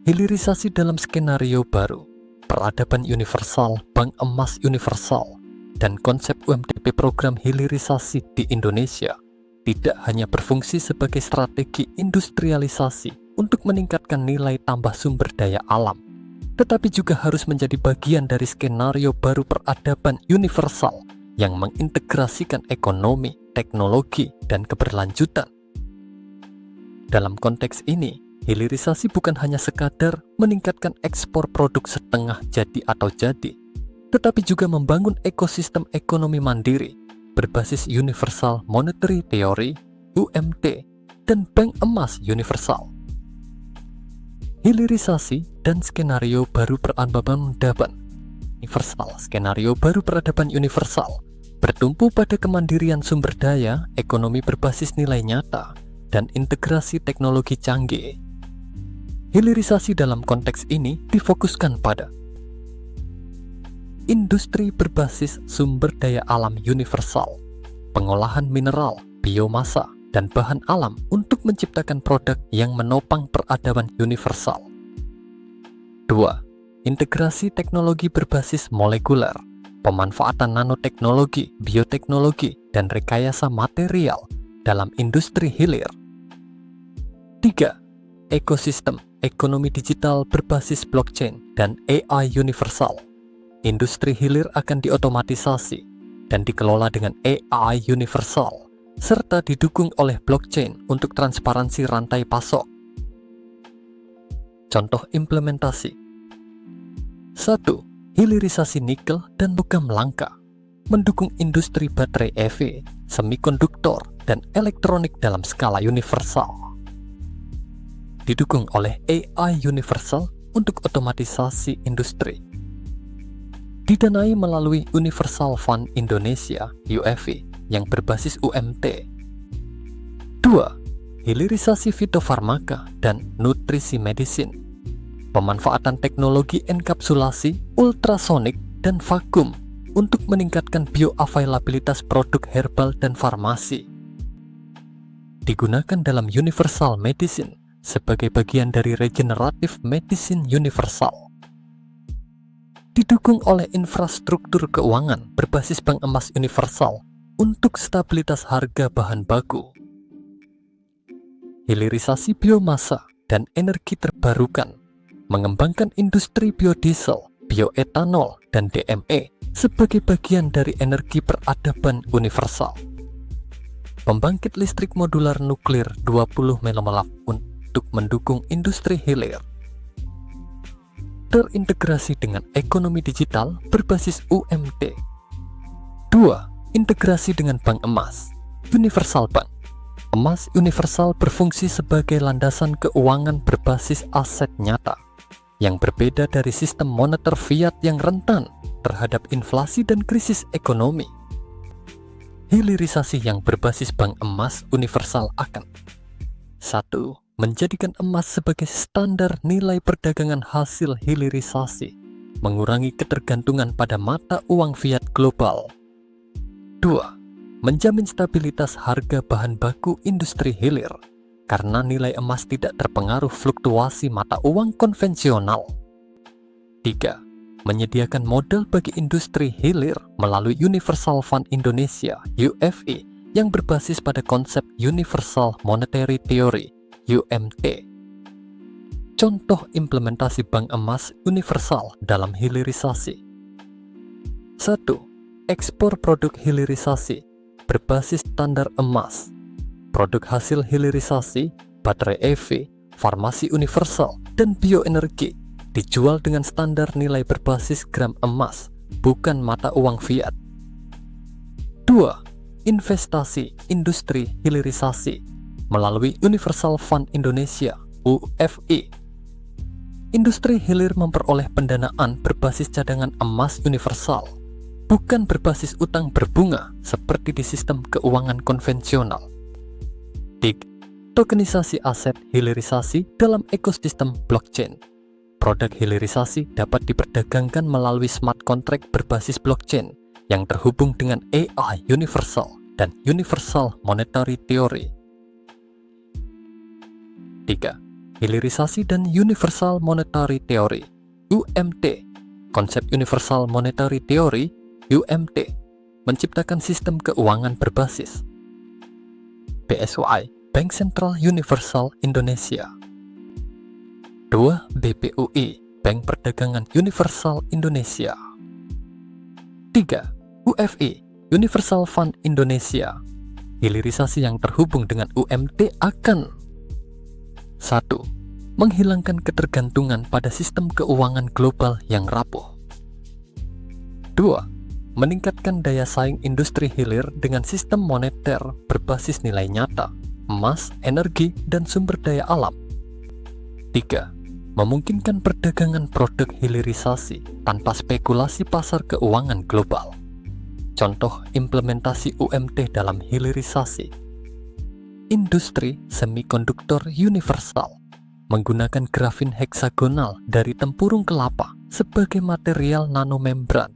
Hilirisasi dalam skenario baru, peradaban universal, bank emas universal, dan konsep UMDP program hilirisasi di Indonesia tidak hanya berfungsi sebagai strategi industrialisasi untuk meningkatkan nilai tambah sumber daya alam, tetapi juga harus menjadi bagian dari skenario baru peradaban universal yang mengintegrasikan ekonomi, teknologi, dan keberlanjutan. Dalam konteks ini, hilirisasi bukan hanya sekadar meningkatkan ekspor produk setengah jadi atau jadi, tetapi juga membangun ekosistem ekonomi mandiri berbasis Universal Monetary Theory, UMT, dan Bank Emas Universal. Hilirisasi dan skenario baru peradaban universal. Skenario baru peradaban universal bertumpu pada kemandirian sumber daya, ekonomi berbasis nilai nyata, dan integrasi teknologi canggih. Hilirisasi dalam konteks ini difokuskan pada industri berbasis sumber daya alam universal, pengolahan mineral, biomasa, dan bahan alam untuk menciptakan produk yang menopang peradaban universal. 2. Integrasi teknologi berbasis molekuler, pemanfaatan nanoteknologi, bioteknologi, dan rekayasa material dalam industri hilir. 3. Ekosistem ekonomi digital berbasis blockchain dan AI universal. Industri hilir akan diotomatisasi dan dikelola dengan AI universal, serta didukung oleh blockchain untuk transparansi rantai pasok. Contoh implementasi. 1. Hilirisasi nikel dan logam langka, mendukung industri baterai EV, semikonduktor, dan elektronik dalam skala universal. Didukung oleh AI universal untuk otomatisasi industri. Didanai melalui Universal Fund Indonesia (UFI) yang berbasis UMT. 2. Hilirisasi fitofarmaka dan nutrisi medicine, pemanfaatan teknologi enkapsulasi, ultrasonik, dan vakum untuk meningkatkan bioavailabilitas produk herbal dan farmasi. Digunakan dalam Universal Medicine sebagai bagian dari Regenerative Medicine Universal. Didukung oleh infrastruktur keuangan berbasis bank emas universal untuk stabilitas harga bahan baku. Hilirisasi biomasa dan energi terbarukan, mengembangkan industri biodiesel, bioetanol, dan DME sebagai bagian dari energi peradaban universal. Pembangkit listrik modular nuklir 20 MW untuk mendukung industri hilir. Terintegrasi dengan ekonomi digital berbasis UMT. 2. Integrasi dengan bank emas Universal Bank. Emas universal berfungsi sebagai landasan keuangan berbasis aset nyata, yang berbeda dari sistem moneter fiat yang rentan terhadap inflasi dan krisis ekonomi. Hilirisasi yang berbasis bank emas universal akan 1. Menjadikan emas sebagai standar nilai perdagangan hasil hilirisasi, mengurangi ketergantungan pada mata uang fiat global. 2. Menjamin stabilitas harga bahan baku industri hilir, karena nilai emas tidak terpengaruh fluktuasi mata uang konvensional. 3. Menyediakan modal bagi industri hilir melalui Universal Fund Indonesia (UFI) yang berbasis pada konsep Universal Monetary Theory (UMT). Contoh implementasi bank emas universal dalam hilirisasi. 1. Ekspor produk hilirisasi berbasis standar emas. Produk hasil hilirisasi, baterai EV, farmasi universal, dan bioenergi dijual dengan standar nilai berbasis gram emas, bukan mata uang fiat. 2. Investasi industri hilirisasi melalui Universal Fund Indonesia (UFI). Industri hilir memperoleh pendanaan berbasis cadangan emas universal, bukan berbasis utang berbunga seperti di sistem keuangan konvensional. 3. Tokenisasi aset hilirisasi dalam ekosistem blockchain. Produk hilirisasi dapat diperdagangkan melalui smart contract berbasis blockchain yang terhubung dengan AI universal dan Universal Monetary Theory. 3. Hilirisasi dan Universal Monetary Theory (UMT). Konsep Universal Monetary Theory (UMT) menciptakan sistem keuangan berbasis BSY, Bank Sentral Universal Indonesia. 2. BPUI, Bank Perdagangan Universal Indonesia. 3. UFI, Universal Fund Indonesia. Hilirisasi yang terhubung dengan UMT akan 1. Menghilangkan ketergantungan pada sistem keuangan global yang rapuh. 2. Meningkatkan daya saing industri hilir dengan sistem moneter berbasis nilai nyata, emas, energi, dan sumber daya alam. 3. Memungkinkan perdagangan produk hilirisasi tanpa spekulasi pasar keuangan global. Contoh implementasi UMT dalam hilirisasi. Industri semikonduktor universal menggunakan grafin heksagonal dari tempurung kelapa sebagai material nanomembran.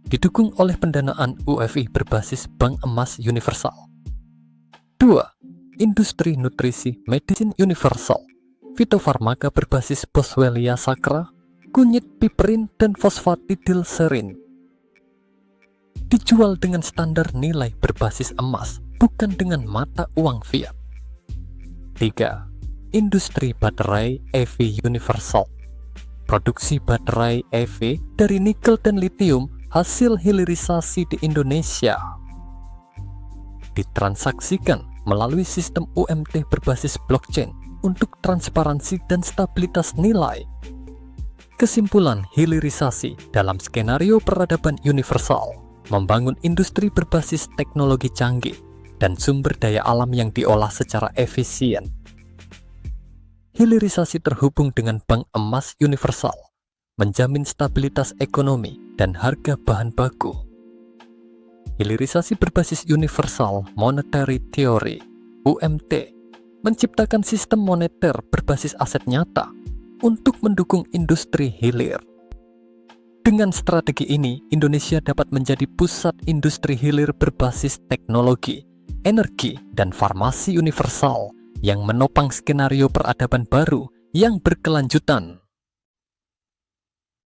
Didukung oleh pendanaan UFI berbasis Bank Emas Universal. 2. Industri nutrisi medicine universal, fitofarmaka berbasis Boswellia sacra, kunyit piperin, dan fosfatidilserin. Dijual dengan standar nilai berbasis emas, bukan dengan mata uang fiat. 3. Industri baterai EV universal. Produksi baterai EV dari nikel dan litium hasil hilirisasi di Indonesia. Ditransaksikan melalui sistem UMT berbasis blockchain untuk transparansi dan stabilitas nilai. Kesimpulan hilirisasi dalam skenario peradaban universal membangun industri berbasis teknologi canggih dan sumber daya alam yang diolah secara efisien. Hilirisasi terhubung dengan Bank Emas Universal, menjamin stabilitas ekonomi dan harga bahan baku. Hilirisasi berbasis Universal Monetary Theory (UMT) menciptakan sistem moneter berbasis aset nyata untuk mendukung industri hilir. Dengan strategi ini, Indonesia dapat menjadi pusat industri hilir berbasis teknologi, energi, dan farmasi universal yang menopang skenario peradaban baru yang berkelanjutan.